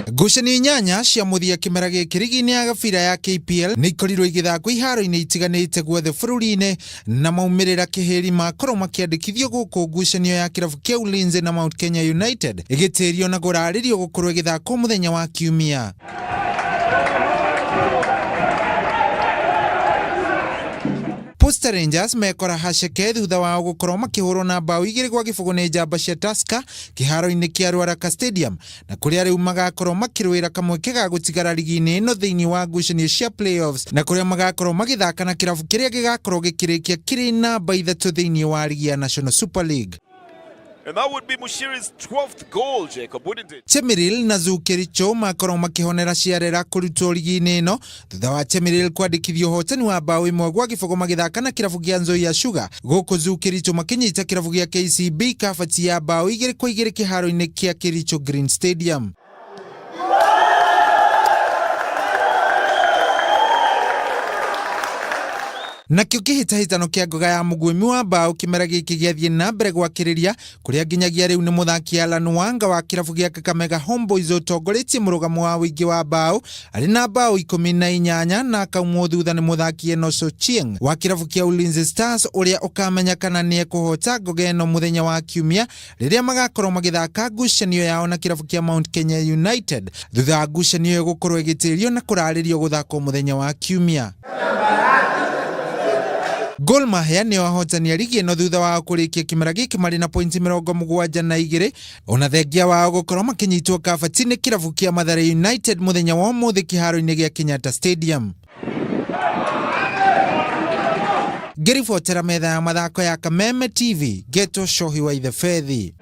Ngucanio inyanya cia muthia kimera giki ligi-ini ya gabira ya KPL ni ikorirwo igithakwo iharo-ini itiganite guothe bururi-ini na maumirira kihiri makorwo makiandikithio guku ngucanio ya kirabu kia Ulinzi na Mount Kenya United igitirio na guraririo gukorwo igithakwo muthenya wa Kiumia. Posta Rangers mekora haceke thutha wao gukorwo makihurwo na bao 2-0 ni njamba cia Tusker kiharo-ini kia Ruaraka Stadium na kuria riu magakorwo makirwira kamweke ga gutigara ligi-ini ino thiini wa ngucanio cia playoffs na kuria magakorwo magithaka na kirabu kiria gigakorwo gikirikia kiri namba 3 thiini wa ligi ya National Super League. And that would be Mushiri's 12th goal, Jacob, wouldn't it? Chemiril na Zukiricho makorwo makihonera ciarera kurutwo ligi-ini ino thutha wa Chemiril kwandikithio hotani wa bao 1-0 magithaka na kirabu gia Nzoia Sugar guku Zukiricho makinyita kirabu gia KCB kabati ya bao 2-2 kiharo-ini kia Kericho Green Stadium. Nakio kihitahitano kia ngoga ya mugwimi wa bao kimera giki giathie na mbere gwakiriria kuria nginyagia riu ni muthaki Alan Wanga wa kirabu gia Kakamega Homeboys utongoretie murugamo wa wingi wa bao ari na bao 18 na akaumwo thutha ni muthaki Enoso Chieng wa kirabu kia Ulinzi Stars uria ukamenyekana ni ekuhota ngoga ino muthenya wa Kiumia riria magakorwo magithaka ngucanio yao na kirabu kia Mount Kenya United thutha wa ngucanio gukorwo igitirio na kuraririo guthakwo muthenya wa Kiumia. Gor Mahia ni wahotania ligi ino thutha wa kurikia kimera giki mari na pointi 72 ona thengia wao gukorwo makinyitwo kabati ni kirabu kia Mathare United muthenya wa umuthi kiharo-ini gia Kenyatta Stadium. Ngiribotera metha ya mathako ya Kameme TV, Geto Shohi wa Ithe Fethi.